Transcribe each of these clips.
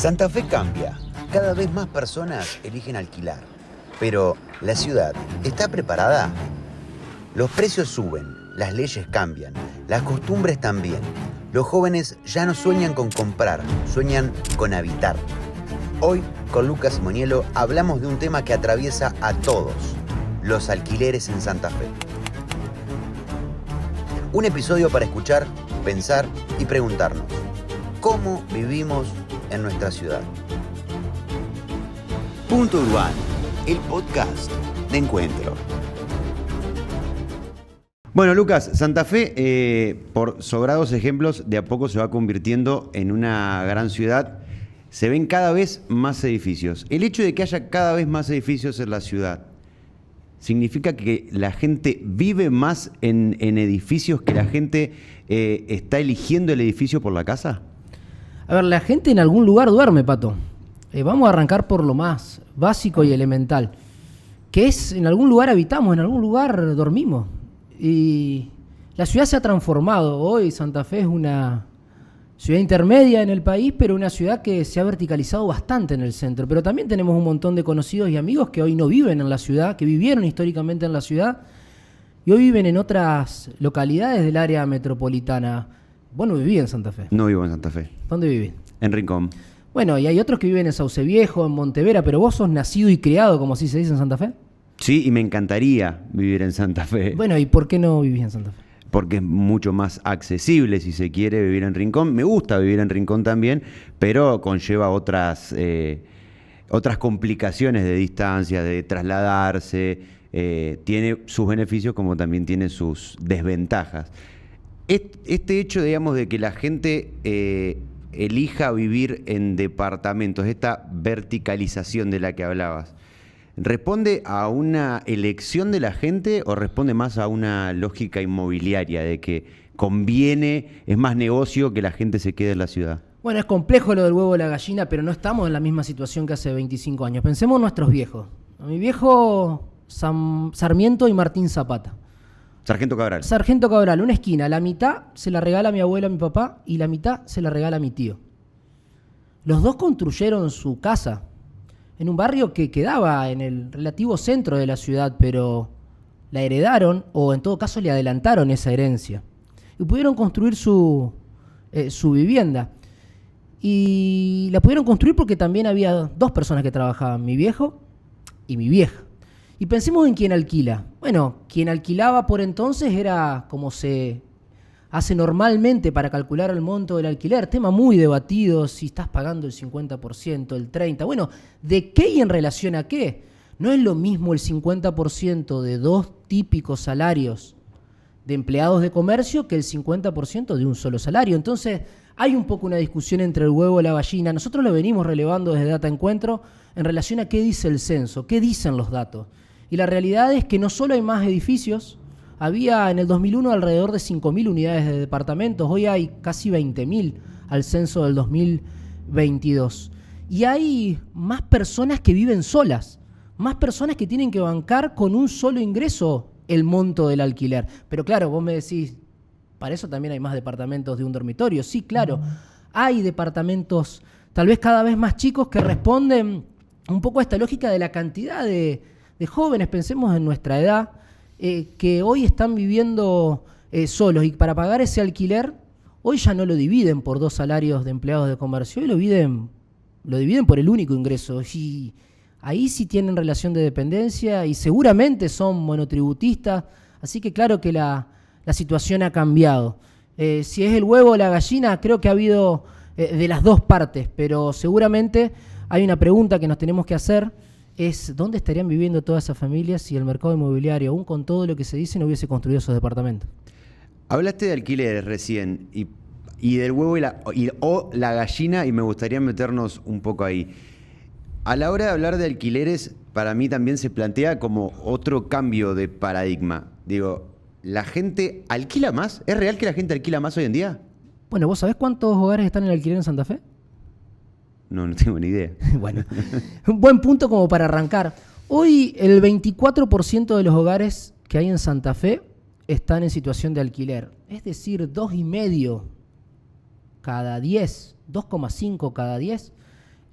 Santa Fe cambia. Cada vez más personas eligen alquilar. Pero, ¿la ciudad está preparada? Los precios suben, las leyes cambian, las costumbres también. Los jóvenes ya no sueñan con comprar, sueñan con habitar. Hoy, con Lucas Simoniello, hablamos de un tema que atraviesa a todos: los alquileres en Santa Fe. Un episodio para escuchar, pensar y preguntarnos: ¿cómo vivimos en nuestra ciudad? Punto Urbano, el podcast de Encuentro. Bueno, Lucas, Santa Fe, por sobrados ejemplos, de a poco se va convirtiendo en una gran ciudad. Se ven cada vez más edificios. El hecho de que haya cada vez más edificios en la ciudad, ¿significa que la gente vive más en edificios, que la gente está eligiendo el edificio por la casa? A ver, la gente en algún lugar duerme, Pato. Vamos a arrancar por lo más básico y elemental, que es: en algún lugar habitamos, en algún lugar dormimos. Y la ciudad se ha transformado. Hoy Santa Fe es una ciudad intermedia en el país, pero una ciudad que se ha verticalizado bastante en el centro. Pero también tenemos un montón de conocidos y amigos que hoy no viven en la ciudad, que vivieron históricamente en la ciudad y hoy viven en otras localidades del área metropolitana. Vos no vivís en Santa Fe. No vivo en Santa Fe. ¿Dónde vivís? En Rincón. Bueno, y hay otros que viven en Sauce Viejo, en Montevera, pero vos sos nacido y criado, como así se dice, en Santa Fe. Sí, y me encantaría vivir en Santa Fe. Bueno, ¿y por qué no vivís en Santa Fe? Porque es mucho más accesible, si se quiere, vivir en Rincón. Me gusta vivir en Rincón también, pero conlleva otras complicaciones de distancia, de trasladarse. Tiene sus beneficios como también tiene sus desventajas. Este hecho, digamos, de que la gente elija vivir en departamentos, esta verticalización de la que hablabas, ¿responde a una elección de la gente o responde más a una lógica inmobiliaria de que conviene, es más negocio que la gente se quede en la ciudad? Bueno, es complejo lo del huevo y la gallina, pero no estamos en la misma situación que hace 25 años. Pensemos en nuestros viejos. A mi viejo Sarmiento y Martín Zapata. Sargento Cabral. Sargento Cabral, una esquina. La mitad se la regala a mi abuelo, a mi papá, y la mitad se la regala a mi tío. Los dos construyeron su casa en un barrio que quedaba en el relativo centro de la ciudad, pero la heredaron, o en todo caso le adelantaron esa herencia, y pudieron construir su vivienda. Y la pudieron construir porque también había dos personas que trabajaban: mi viejo y mi vieja. Y pensemos en quién alquila. Bueno, quien alquilaba por entonces era como se hace normalmente para calcular el monto del alquiler. Tema muy debatido, si estás pagando el 50%, el 30%. Bueno, ¿de qué y en relación a qué? No es lo mismo el 50% de dos típicos salarios de empleados de comercio que el 50% de un solo salario. Entonces, hay un poco una discusión entre el huevo y la gallina. Nosotros lo venimos relevando desde Data Encuentro en relación a qué dice el censo, qué dicen los datos. Y la realidad es que no solo hay más edificios. Había en el 2001 alrededor de 5.000 unidades de departamentos. Hoy hay casi 20.000 al censo del 2022. Y hay más personas que viven solas. Más personas que tienen que bancar con un solo ingreso el monto del alquiler. Pero claro, vos me decís, para eso también hay más departamentos de un dormitorio. Sí, claro, hay departamentos tal vez cada vez más chicos que responden un poco a esta lógica de la cantidad de jóvenes, pensemos en nuestra edad, que hoy están viviendo solos, y para pagar ese alquiler, hoy ya no lo dividen por dos salarios de empleados de comercio, hoy lo dividen por el único ingreso. Y ahí sí tienen relación de dependencia y seguramente son monotributistas, así que claro que la situación ha cambiado. Si es el huevo o la gallina, creo que ha habido de las dos partes, pero seguramente hay una pregunta que nos tenemos que hacer: es ¿dónde estarían viviendo todas esas familias si el mercado inmobiliario, aún con todo lo que se dice, no hubiese construido esos departamentos? Hablaste de alquileres recién y del huevo o la gallina, y me gustaría meternos un poco ahí. A la hora de hablar de alquileres, para mí también se plantea como otro cambio de paradigma. Digo, ¿la gente alquila más? ¿Es real que la gente alquila más hoy en día? Bueno, ¿vos sabés cuántos hogares están en alquiler en Santa Fe? No tengo ni idea. Bueno, un buen punto como para arrancar. Hoy el 24% de los hogares que hay en Santa Fe están en situación de alquiler. Es decir, 2,5 cada 10, 2,5 cada 10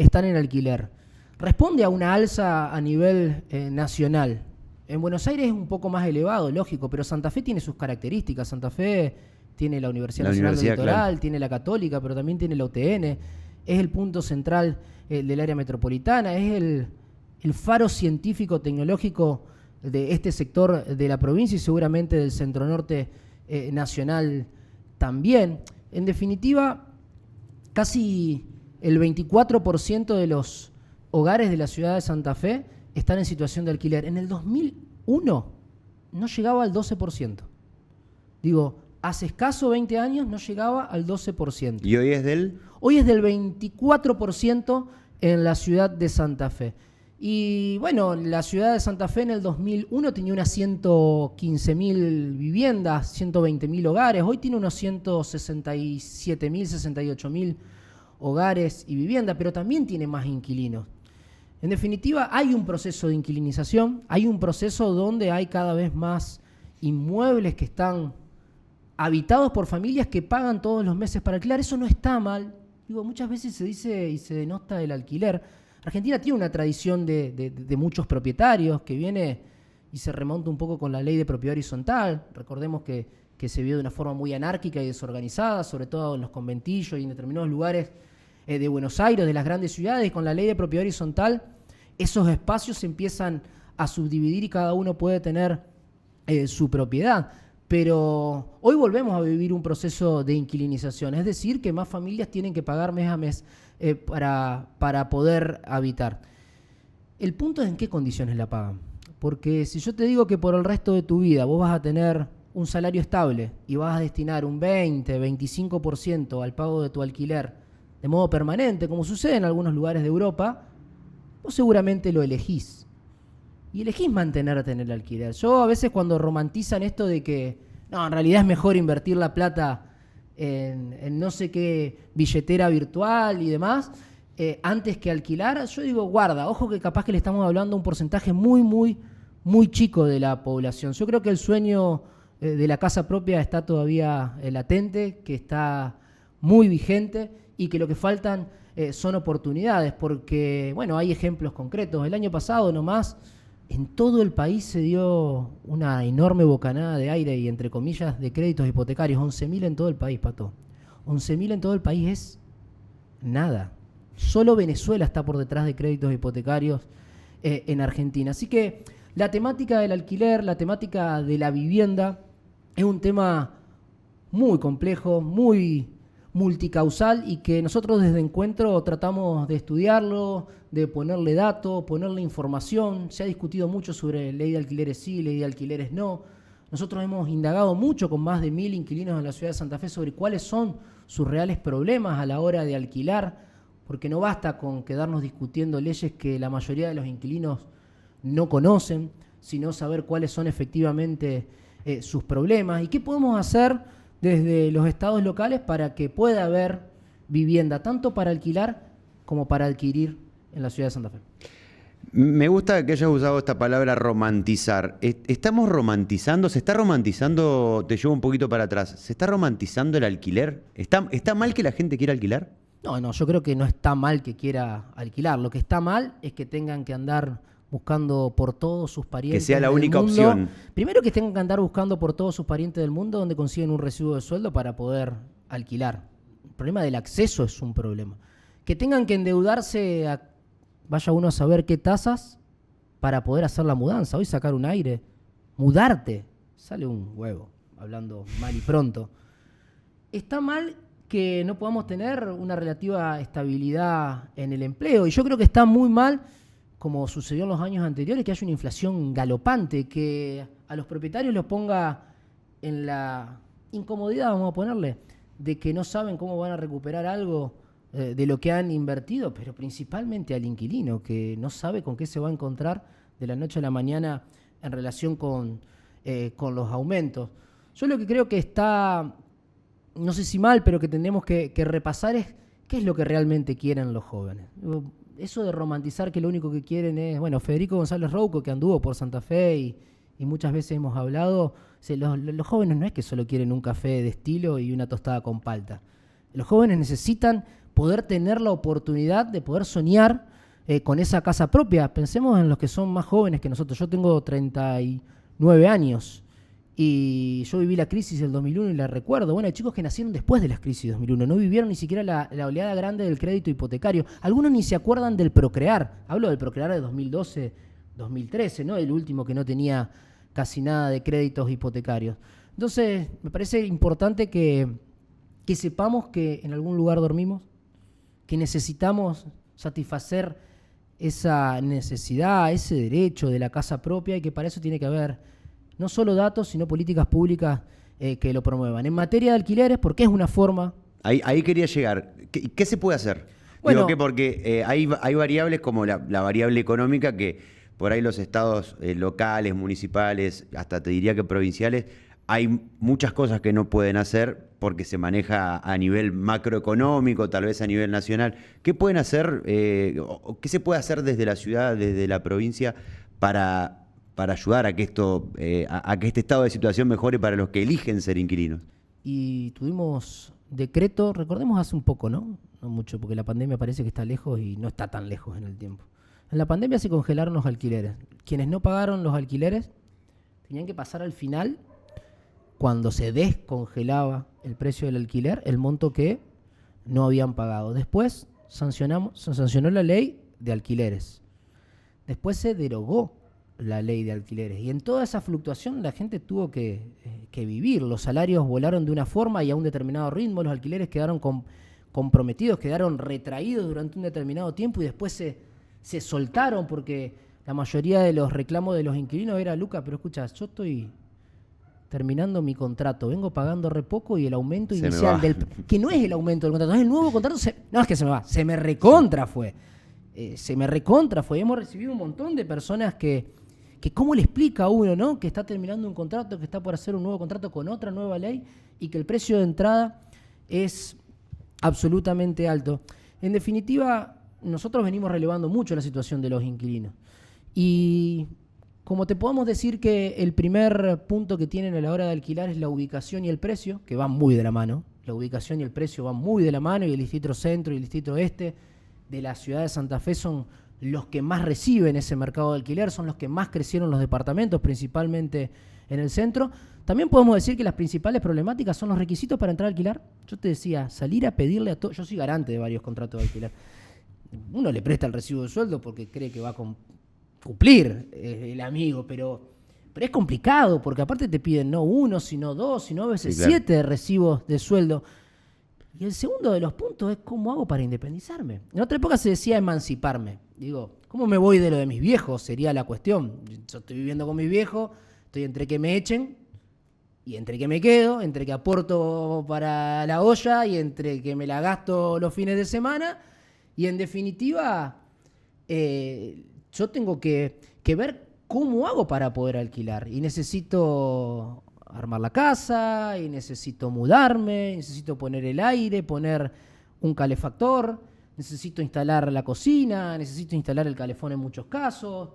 están en alquiler. Responde a una alza a nivel nacional. En Buenos Aires es un poco más elevado, lógico, pero Santa Fe tiene sus características. Santa Fe tiene la Universidad Nacional del Litoral, claro, tiene la Católica, pero también tiene la UTN. Es el punto central del área metropolitana, es el faro científico tecnológico de este sector de la provincia y seguramente del centro norte nacional también. En definitiva, casi el 24% de los hogares de la ciudad de Santa Fe están en situación de alquiler. En el 2001 no llegaba al 12%. Digo, hace escaso 20 años no llegaba al 12%. ¿Y hoy es del? Hoy es del 24% en la ciudad de Santa Fe. Y bueno, la ciudad de Santa Fe en el 2001 tenía unas 115.000 viviendas, 120.000 hogares. Hoy tiene unos 167.000, 68.000 hogares y viviendas, pero también tiene más inquilinos. En definitiva, hay un proceso de inquilinización, hay un proceso donde hay cada vez más inmuebles que están habitados por familias que pagan todos los meses para alquilar. Eso no está mal. Digo, muchas veces se dice y se denota el alquiler. Argentina tiene una tradición de muchos propietarios que viene y se remonta un poco con la ley de propiedad horizontal. Recordemos que se vio de una forma muy anárquica y desorganizada, sobre todo en los conventillos y en determinados lugares de Buenos Aires, de las grandes ciudades. Con la ley de propiedad horizontal, esos espacios se empiezan a subdividir y cada uno puede tener su propiedad. Pero hoy volvemos a vivir un proceso de inquilinización, es decir, que más familias tienen que pagar mes a mes para poder habitar. El punto es en qué condiciones la pagan. Porque si yo te digo que por el resto de tu vida vos vas a tener un salario estable y vas a destinar un 20, 25% al pago de tu alquiler de modo permanente, como sucede en algunos lugares de Europa, vos seguramente lo elegís. Y elegís mantenerte en el alquiler. Yo a veces cuando romantizan esto de que no, en realidad es mejor invertir la plata en no sé qué billetera virtual y demás, antes que alquilar, yo digo, guarda, ojo que capaz que le estamos hablando a un porcentaje muy, muy, muy chico de la población. Yo creo que el sueño de la casa propia está todavía latente, que está muy vigente y que lo que faltan son oportunidades, porque, bueno, hay ejemplos concretos. El año pasado nomás, en todo el país se dio una enorme bocanada de aire y, entre comillas, de créditos hipotecarios. 11.000 en todo el país, Pato. 11.000 en todo el país es nada. Solo Venezuela está por detrás de créditos hipotecarios en Argentina. Así que la temática del alquiler, la temática de la vivienda, es un tema muy complejo, muy multicausal y que nosotros desde Encuentro tratamos de estudiarlo, de ponerle datos, ponerle información. Se ha discutido mucho sobre ley de alquileres sí, ley de alquileres no. Nosotros hemos indagado mucho con más de 1.000 inquilinos en la ciudad de Santa Fe sobre cuáles son sus reales problemas a la hora de alquilar, porque no basta con quedarnos discutiendo leyes que la mayoría de los inquilinos no conocen, sino saber cuáles son efectivamente sus problemas y qué podemos hacer desde los estados locales para que pueda haber vivienda, tanto para alquilar como para adquirir en la ciudad de Santa Fe. Me gusta que hayas usado esta palabra romantizar. ¿Estamos romantizando? ¿Se está romantizando? Te llevo un poquito para atrás. ¿Se está romantizando el alquiler? ¿Está mal que la gente quiera alquilar? No, yo creo que no está mal que quiera alquilar. Lo que está mal es que tengan que andar buscando por todos sus parientes. Que sea la única mundo. opción. Primero que tengan que andar buscando por todos sus parientes del mundo donde consiguen un recibo de sueldo para poder alquilar. El problema del acceso es un problema. Que tengan que endeudarse, vaya uno a saber qué tasas para poder hacer la mudanza. Hoy sacar un aire, mudarte, sale un huevo, hablando mal y pronto. Está mal que no podamos tener una relativa estabilidad en el empleo. Y yo creo que está muy mal, como sucedió en los años anteriores, que haya una inflación galopante, que a los propietarios los ponga en la incomodidad, vamos a ponerle, de que no saben cómo van a recuperar algo de lo que han invertido, pero principalmente al inquilino, que no sabe con qué se va a encontrar de la noche a la mañana en relación con los aumentos. Yo lo que creo que está, no sé si mal, pero que tenemos que repasar es qué es lo que realmente quieren los jóvenes. Eso de romantizar que lo único que quieren es, bueno, Federico González Rouco, que anduvo por Santa Fe y muchas veces hemos hablado, los jóvenes no es que solo quieren un café de estilo y una tostada con palta. Los jóvenes necesitan poder tener la oportunidad de poder soñar con esa casa propia. Pensemos en los que son más jóvenes que nosotros. Yo tengo 39 años y yo viví la crisis del 2001 y la recuerdo. Bueno, hay chicos que nacieron después de la crisis del 2001, no vivieron ni siquiera la oleada grande del crédito hipotecario. Algunos ni se acuerdan del Procrear. Hablo del Procrear de 2012, 2013, ¿no? El último que no tenía casi nada de créditos hipotecarios. Entonces, me parece importante que sepamos que en algún lugar dormimos, que necesitamos satisfacer esa necesidad, ese derecho de la casa propia, y que para eso tiene que haber no solo datos, sino políticas públicas que lo promuevan. En materia de alquileres, porque es una forma... Ahí quería llegar. ¿Qué se puede hacer? Bueno, Digo que porque hay variables como la variable económica que por ahí los estados locales, municipales, hasta te diría que provinciales, hay muchas cosas que no pueden hacer porque se maneja a nivel macroeconómico, tal vez a nivel nacional. ¿Qué pueden hacer, o qué se puede hacer desde la ciudad, desde la provincia, para ayudar a que a que este estado de situación mejore para los que eligen ser inquilinos? Y tuvimos decreto, recordemos hace un poco, ¿no? No mucho, porque la pandemia parece que está lejos y no está tan lejos en el tiempo. En la pandemia se congelaron los alquileres. Quienes no pagaron los alquileres tenían que pasar al final, cuando se descongelaba el precio del alquiler, el monto que no habían pagado. Después se sancionó la ley de alquileres. Después se derogó la ley de alquileres. Y en toda esa fluctuación la gente tuvo que vivir. Los salarios volaron de una forma y a un determinado ritmo. Los alquileres quedaron comprometidos, quedaron retraídos durante un determinado tiempo y después se soltaron porque la mayoría de los reclamos de los inquilinos era: Luca, pero escucha, yo estoy terminando mi contrato, vengo pagando re poco y el aumento inicial que no es el aumento del contrato, es el nuevo contrato, no es que se me va, se me recontra fue. Hemos recibido un montón de personas que cómo le explica a uno, ¿no? Que está terminando un contrato, que está por hacer un nuevo contrato con otra nueva ley y que el precio de entrada es absolutamente alto. En definitiva, nosotros venimos relevando mucho la situación de los inquilinos. Y como te podemos decir que el primer punto que tienen a la hora de alquilar es la ubicación y el precio, que van muy de la mano. La ubicación y el precio van muy de la mano, y el distrito centro y el distrito oeste de la ciudad de Santa Fe son los que más reciben ese mercado de alquiler, son los que más crecieron los departamentos, principalmente en el centro. También podemos decir que las principales problemáticas son los requisitos para entrar a alquilar. Yo te decía, salir a pedirle a todos. Yo soy garante de varios contratos de alquiler. Uno le presta el recibo de sueldo porque cree que va a cumplir el amigo, pero es complicado porque aparte te piden no uno, sino dos, sino a veces 7 recibos de sueldo. Y el segundo de los puntos es: ¿cómo hago para independizarme? En otra época se decía emanciparme. Digo, ¿cómo me voy de lo de mis viejos? Sería la cuestión. Yo estoy viviendo con mis viejos, estoy entre que me echen y entre que me quedo, entre que aporto para la olla y entre que me la gasto los fines de semana. Y en definitiva, yo tengo que ver cómo hago para poder alquilar. Y necesito armar la casa, y necesito mudarme, necesito poner el aire, poner un calefactor, necesito instalar la cocina, necesito instalar el calefón en muchos casos.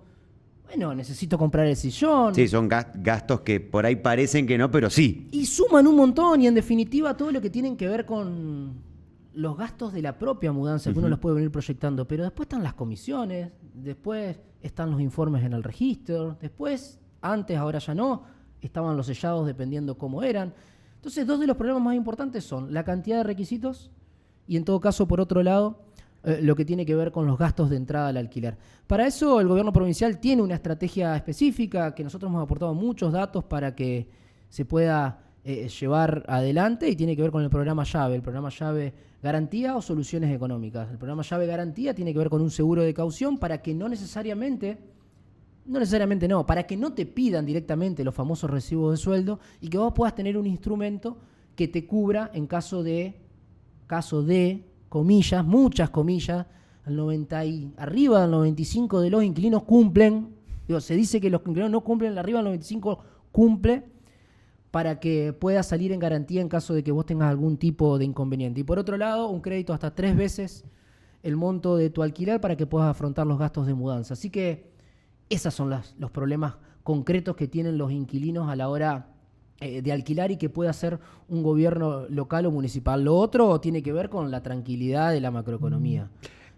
Bueno, necesito comprar el sillón. Sí, son gastos que por ahí parecen que no, pero sí. Y suman un montón, y en definitiva todo lo que tienen que ver con los gastos de la propia mudanza, que uno los puede venir proyectando. Pero después están las comisiones, después están los informes en el registro, después, antes, ahora ya no, estaban los sellados dependiendo cómo eran. Entonces, dos de los problemas más importantes son la cantidad de requisitos y, en todo caso, por otro lado, lo que tiene que ver con los gastos de entrada al alquiler. Para eso, el gobierno provincial tiene una estrategia específica que nosotros hemos aportado muchos datos para que se pueda llevar adelante, y tiene que ver con el programa Llave. El programa Llave Garantía o Soluciones Económicas. El programa Llave Garantía tiene que ver con un seguro de caución para que para que no te pidan directamente los famosos recibos de sueldo y que vos puedas tener un instrumento que te cubra en caso de, comillas, muchas comillas, arriba del 95% de los inquilinos cumplen. Se dice que los inquilinos no cumplen, arriba del 95% cumple, para que puedas salir en garantía en caso de que vos tengas algún tipo de inconveniente. Y por otro lado, un crédito hasta 3 veces el monto de tu alquiler para que puedas afrontar los gastos de mudanza. Así que esos son los problemas concretos que tienen los inquilinos a la hora de alquilar y que pueda hacer un gobierno local o municipal. Lo otro tiene que ver con la tranquilidad de la macroeconomía.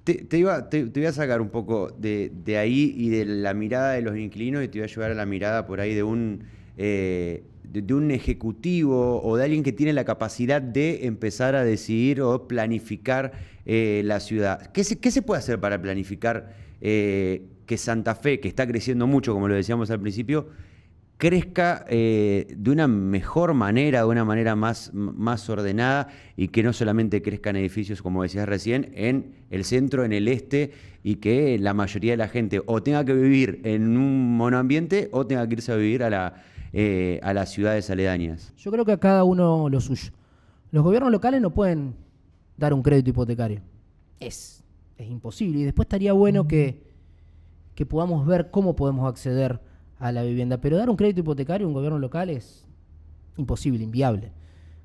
Te voy a sacar un poco de ahí y de la mirada de los inquilinos y te voy a llevar a la mirada por ahí de un ejecutivo o de alguien que tiene la capacidad de empezar a decidir o planificar la ciudad. ¿Qué se puede hacer para planificar que Santa Fe, que está creciendo mucho, como lo decíamos al principio, crezca de una mejor manera, de una manera más ordenada y que no solamente crezcan edificios, como decías recién, en el centro, en el este, y que la mayoría de la gente o tenga que vivir en un monoambiente o tenga que irse a vivir a las ciudades aledañas? Yo creo que a cada uno lo suyo. Los gobiernos locales no pueden dar un crédito hipotecario. Es imposible. Y después estaría bueno que podamos ver cómo podemos acceder a la vivienda. Pero dar un crédito hipotecario a un gobierno local es imposible, inviable.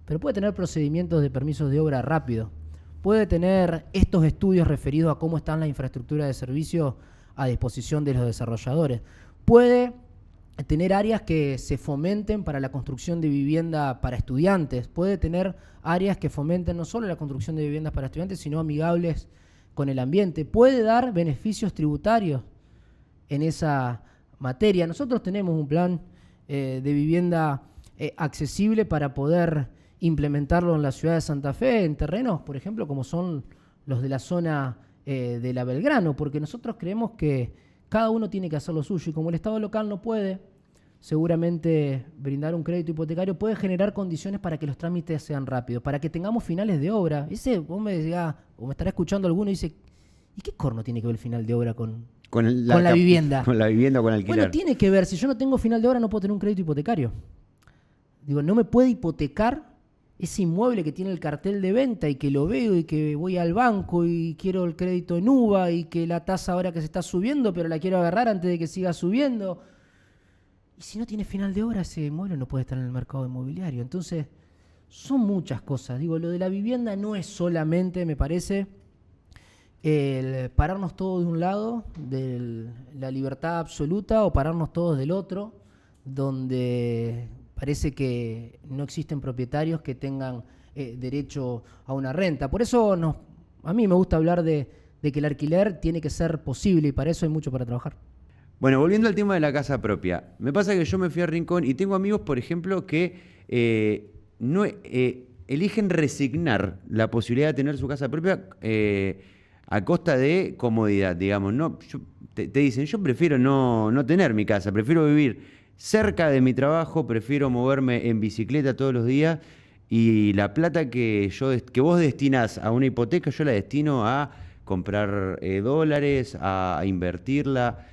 Pero puede tener procedimientos de permisos de obra rápido. Puede tener estos estudios referidos a cómo están las infraestructuras de servicio a disposición de los desarrolladores. Puede tener áreas que se fomenten para la construcción de vivienda para estudiantes. Puede tener áreas que fomenten no solo la construcción de viviendas para estudiantes, sino amigables con el ambiente. Puede dar beneficios tributarios en esa materia. Nosotros tenemos un plan de vivienda accesible para poder implementarlo en la ciudad de Santa Fe, en terrenos, por ejemplo, como son los de la zona de la Belgrano, porque nosotros creemos que cada uno tiene que hacer lo suyo, y como el Estado local no puede seguramente brindar un crédito hipotecario, puede generar condiciones para que los trámites sean rápidos, para que tengamos finales de obra. Vos me decías, o me estará escuchando alguno y dice, ¿y qué corno tiene que ver el final de obra con la vivienda? Con la vivienda o con el alquiler. Bueno, tiene que ver. Si yo no tengo final de obra, no puedo tener un crédito hipotecario. Digo, no me puede hipotecar ese inmueble que tiene el cartel de venta y que lo veo y que voy al banco y quiero el crédito en UVA y que la tasa ahora que se está subiendo, pero la quiero agarrar antes de que siga subiendo. Y si no tiene final de obra, ese inmueble no puede estar en el mercado inmobiliario. Entonces, son muchas cosas. Digo, lo de la vivienda no es solamente, me parece, el pararnos todos de un lado, de la libertad absoluta, o pararnos todos del otro, donde parece que no existen propietarios que tengan derecho a una renta. Por eso a mí me gusta hablar de que el alquiler tiene que ser posible, y para eso hay mucho para trabajar. Bueno, volviendo al tema de la casa propia, me pasa que yo me fui a Rincón y tengo amigos, por ejemplo, que eligen resignar la posibilidad de tener su casa propia a costa de comodidad, digamos. No, te dicen, yo prefiero no tener mi casa, prefiero vivir cerca de mi trabajo, prefiero moverme en bicicleta todos los días, y la plata que vos destinás a una hipoteca, yo la destino a comprar dólares, a invertirla.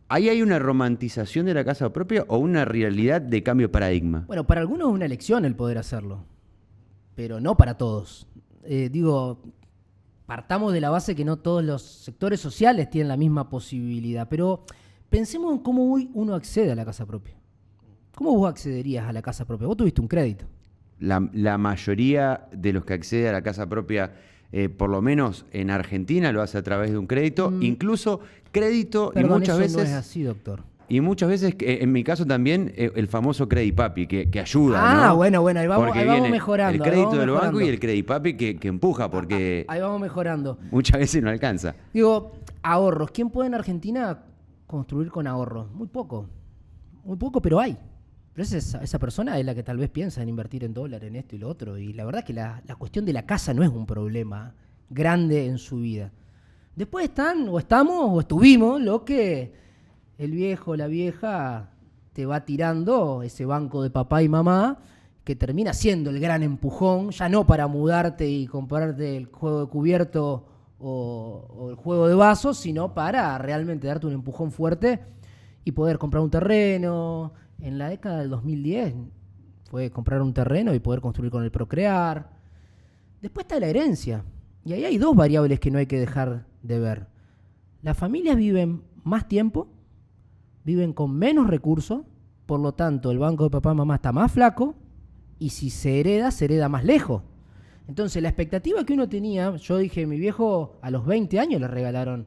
¿Ahí hay una romantización de la casa propia o una realidad de cambio de paradigma? Bueno, para algunos es una elección el poder hacerlo, pero no para todos. Partamos de la base que no todos los sectores sociales tienen la misma posibilidad, pero pensemos en cómo hoy uno accede a la casa propia. ¿Cómo vos accederías a la casa propia? Vos tuviste un crédito. La mayoría de los que acceden a la casa propia, por lo menos en Argentina, lo hace a través de un crédito, incluso crédito. Perdón, y muchas eso veces no es así, doctor. Y muchas veces, en mi caso también, el famoso Credipapi, que ayuda, ¿no? Bueno, ahí vamos viene mejorando. El crédito del banco y el Credipapi que empuja, porque ahí vamos mejorando. muchas veces no alcanza. Digo, ahorros. ¿Quién puede en Argentina construir con ahorros? Muy poco, pero hay. Pero esa persona es la que tal vez piensa en invertir en dólar, en esto y lo otro. Y la verdad es que la cuestión de la casa no es un problema grande en su vida. Después estuvimos lo que el viejo o la vieja te va tirando, ese banco de papá y mamá, que termina siendo el gran empujón, ya no para mudarte y comprarte el juego de cubierto o el juego de vasos, sino para realmente darte un empujón fuerte y poder comprar un terreno. En la década del 2010 fue comprar un terreno y poder construir con el Procrear. Después está la herencia. Y ahí hay dos variables que no hay que dejar de ver. Las familias viven más tiempo, viven con menos recursos, por lo tanto el banco de papá y mamá está más flaco, y si se hereda más lejos. Entonces la expectativa que uno tenía, yo dije, mi viejo a los 20 años le regalaron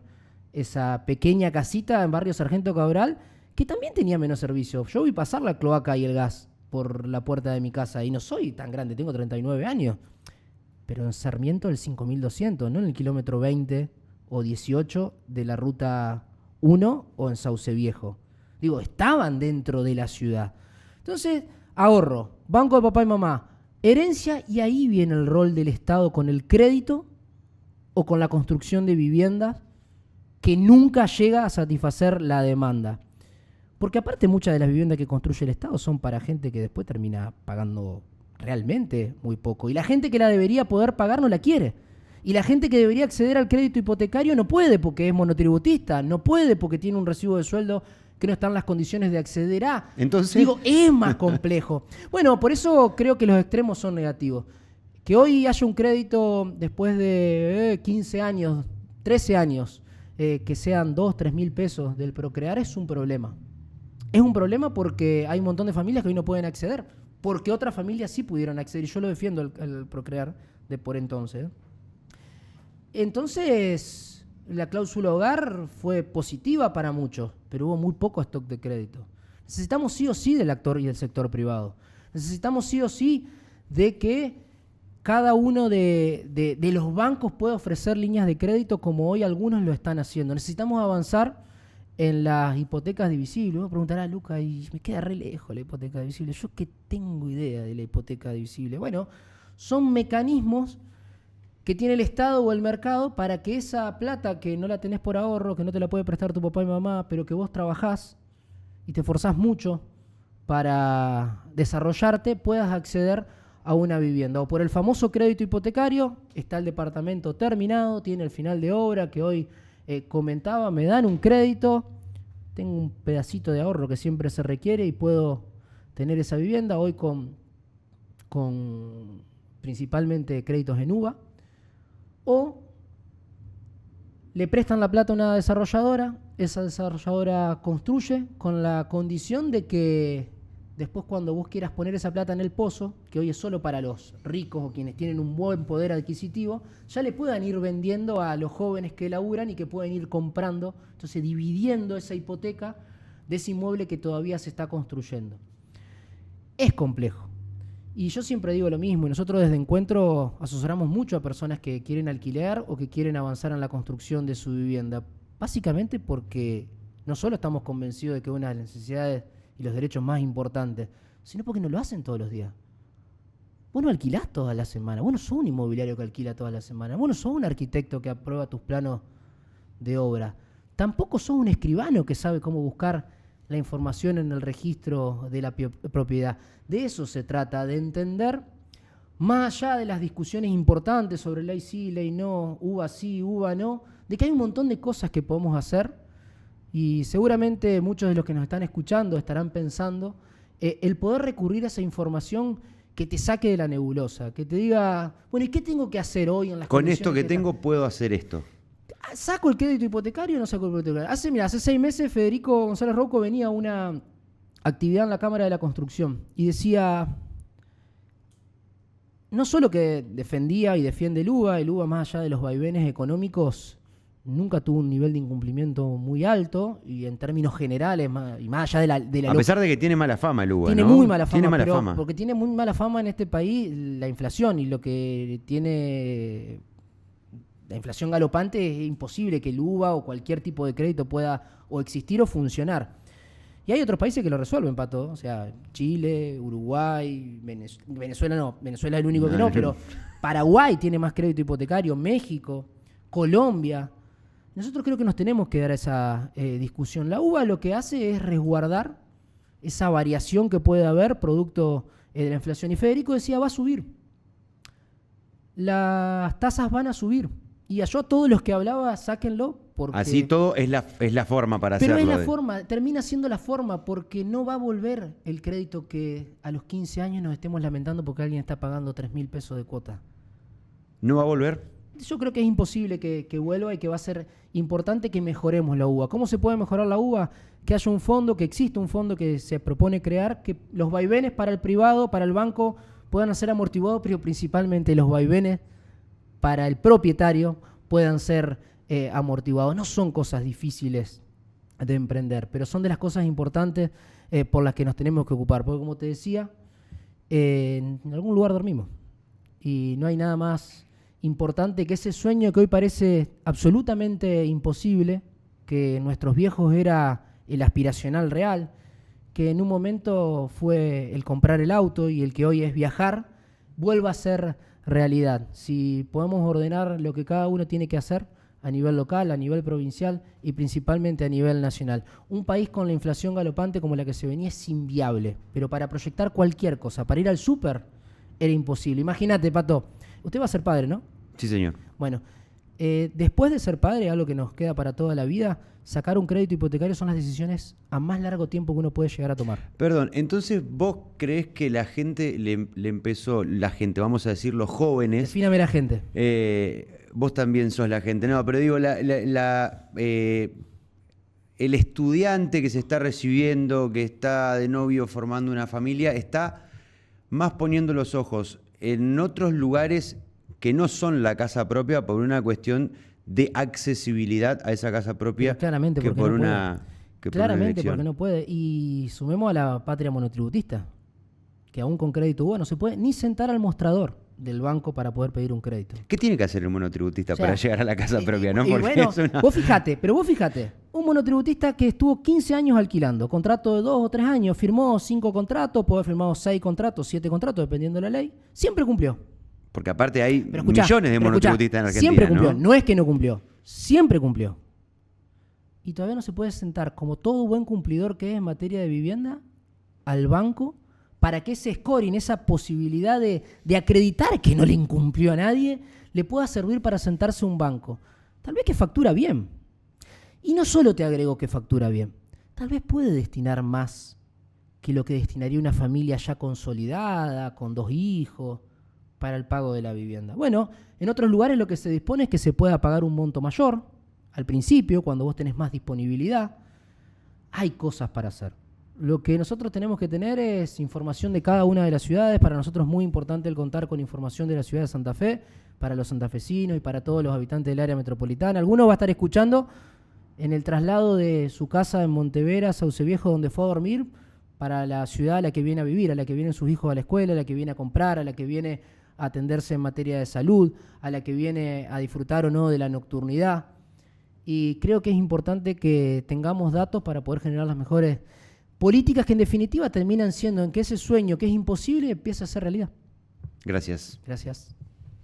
esa pequeña casita en barrio Sargento Cabral, que también tenía menos servicio. Yo vi pasar la cloaca y el gas por la puerta de mi casa. Y no soy tan grande, tengo 39 años. Pero en Sarmiento el 5200, no en el kilómetro 20 o 18 de la ruta 1 o en Sauce Viejo. Digo, estaban dentro de la ciudad. Entonces, ahorro, banco de papá y mamá, herencia, y ahí viene el rol del Estado con el crédito o con la construcción de viviendas que nunca llega a satisfacer la demanda. Porque aparte muchas de las viviendas que construye el Estado son para gente que después termina pagando realmente muy poco. Y la gente que la debería poder pagar no la quiere. Y la gente que debería acceder al crédito hipotecario no puede porque es monotributista, no puede porque tiene un recibo de sueldo que no está en las condiciones de acceder a. Entonces, digo, es más complejo. Bueno, por eso creo que los extremos son negativos. Que hoy haya un crédito después de 15 años, 13 años, que sean 2, 3 mil pesos del Procrear es un problema. Es un problema porque hay un montón de familias que hoy no pueden acceder, porque otras familias sí pudieron acceder, y yo lo defiendo el Procrear de por entonces. Entonces, la cláusula hogar fue positiva para muchos, pero hubo muy poco stock de crédito. Necesitamos sí o sí del actor y del sector privado. Necesitamos sí o sí de que cada uno de los bancos pueda ofrecer líneas de crédito como hoy algunos lo están haciendo. Necesitamos avanzar en las hipotecas divisibles. Uno preguntará, Luca, y me queda re lejos la hipoteca divisible. Yo qué tengo idea de la hipoteca divisible. Bueno, son mecanismos que tiene el Estado o el mercado para que esa plata que no la tenés por ahorro, que no te la puede prestar tu papá y mamá, pero que vos trabajás y te esforzás mucho para desarrollarte, puedas acceder a una vivienda. O por el famoso crédito hipotecario, está el departamento terminado, tiene el final de obra que hoy comentaba, me dan un crédito, tengo un pedacito de ahorro que siempre se requiere y puedo tener esa vivienda, hoy con principalmente créditos en UVA, o le prestan la plata a una desarrolladora, esa desarrolladora construye con la condición de que después cuando vos quieras poner esa plata en el pozo, que hoy es solo para los ricos o quienes tienen un buen poder adquisitivo, ya le puedan ir vendiendo a los jóvenes que laburan y que pueden ir comprando, entonces dividiendo esa hipoteca de ese inmueble que todavía se está construyendo. Es complejo. Y yo siempre digo lo mismo, y nosotros desde Encuentro asesoramos mucho a personas que quieren alquilar o que quieren avanzar en la construcción de su vivienda, básicamente porque no solo estamos convencidos de que es una de las necesidades y los derechos más importantes, sino porque no lo hacen todos los días. Vos no alquilás toda la semana, vos no sos un inmobiliario que alquila toda la semana, vos no sos un arquitecto que aprueba tus planos de obra, tampoco sos un escribano que sabe cómo buscar la información en el registro de la propiedad. De eso se trata, de entender, más allá de las discusiones importantes sobre ley sí, ley no, UVA sí, UVA no, de que hay un montón de cosas que podemos hacer y seguramente muchos de los que nos están escuchando estarán pensando el poder recurrir a esa información que te saque de la nebulosa, que te diga, bueno, ¿y qué tengo que hacer hoy en las con condiciones esto que tengo puedo hacer esto. ¿Saco el crédito hipotecario o no saco el crédito hipotecario? Hace 6 meses Federico González Rocco venía a una actividad en la Cámara de la Construcción y decía, no solo que defendía y defiende el UVA más allá de los vaivenes económicos nunca tuvo un nivel de incumplimiento muy alto y en términos generales, y más allá de la a pesar de que tiene mala fama el UVA, tiene ¿no? muy mala fama, tiene mala fama. Porque tiene muy mala fama en este país la inflación y lo que tiene la inflación galopante es imposible que el UVA o cualquier tipo de crédito pueda o existir o funcionar. Y hay otros países que lo resuelven, Pato. O sea, Chile, Uruguay, Venezuela no. Venezuela es el único que no, pero Paraguay tiene más crédito hipotecario, México, Colombia. Nosotros creo que nos tenemos que dar a esa discusión. La UVA lo que hace es resguardar esa variación que puede haber producto de la inflación. Y Federico decía, va a subir. Las tasas van a subir. Y yo a todos los que hablaba, sáquenlo. Porque... Así todo es la forma para hacerlo. Pero es la forma, termina siendo la forma, porque no va a volver el crédito que a los 15 años nos estemos lamentando porque alguien está pagando 3.000 pesos de cuota. ¿No va a volver? Yo creo que es imposible que vuelva y que va a ser importante que mejoremos la UVA. ¿Cómo se puede mejorar la UVA? Que haya un fondo, que exista un fondo que se propone crear, que los vaivenes para el privado, para el banco, puedan ser amortiguados, pero principalmente los vaivenes para el propietario puedan ser amortiguados. No son cosas difíciles de emprender, pero son de las cosas importantes por las que nos tenemos que ocupar. Porque como te decía, en algún lugar dormimos. Y no hay nada más importante que ese sueño que hoy parece absolutamente imposible, que en nuestros viejos era el aspiracional real, que en un momento fue el comprar el auto y el que hoy es viajar, vuelva a ser realidad. Si podemos ordenar lo que cada uno tiene que hacer a nivel local, a nivel provincial y principalmente a nivel nacional. Un país con la inflación galopante como la que se venía es inviable, pero para proyectar cualquier cosa, para ir al súper, era imposible. Imagínate, Pato, usted va a ser padre, ¿no? Sí, señor. Bueno, después de ser padre, algo que nos queda para toda la vida, sacar un crédito hipotecario son las decisiones a más largo tiempo que uno puede llegar a tomar. Perdón, entonces vos creés que la gente le empezó, la gente, vamos a decir los jóvenes... Defíname la gente. Vos también sos la gente, no, pero digo, el estudiante que se está recibiendo, que está de novio formando una familia, está más poniendo los ojos en otros lugares que no son la casa propia por una cuestión de accesibilidad a esa casa propia. Pero claramente, que porque por no una puede. que por una Claramente elección. porque no puede. Y sumemos a la patria monotributista, que aún con crédito UBA no se puede ni sentar al mostrador del banco para poder pedir un crédito. ¿Qué tiene que hacer el monotributista O sea, para llegar a la casa propia? ¿No? Y Porque bueno, es una- vos fijate, un monotributista que estuvo 15 años alquilando, contrato de 2 o 3 años, firmó 5 contratos, puede haber firmado 6 contratos, 7 contratos, dependiendo de la ley, siempre cumplió. Porque aparte hay Pero escuchá, millones de pero escuchá, monotributistas en Argentina, siempre cumplió, ¿no? no es que no cumplió, siempre cumplió. Y todavía no se puede sentar, como todo buen cumplidor que es en materia de vivienda, al banco para que ese scoring, esa posibilidad de acreditar que no le incumplió a nadie, le pueda servir para sentarse a un banco. Tal vez que factura bien. Y no solo te agrego que factura bien, tal vez puede destinar más que lo que destinaría una familia ya consolidada, con 2 hijos, para el pago de la vivienda. Bueno, en otros lugares lo que se dispone es que se pueda pagar un monto mayor, al principio, cuando vos tenés más disponibilidad. Hay cosas para hacer. Lo que nosotros tenemos que tener es información de cada una de las ciudades. Para nosotros es muy importante el contar con información de la ciudad de Santa Fe, para los santafesinos y para todos los habitantes del área metropolitana. Alguno va a estar escuchando en el traslado de su casa en Montevera, Sauce Viejo, donde fue a dormir, para la ciudad a la que viene a vivir, a la que vienen sus hijos a la escuela, a la que viene a comprar, a la que viene a atenderse en materia de salud, a la que viene a disfrutar o no de la nocturnidad. Y creo que es importante que tengamos datos para poder generar las mejores políticas que en definitiva terminan siendo en que ese sueño que es imposible empieza a ser realidad. Gracias. Gracias.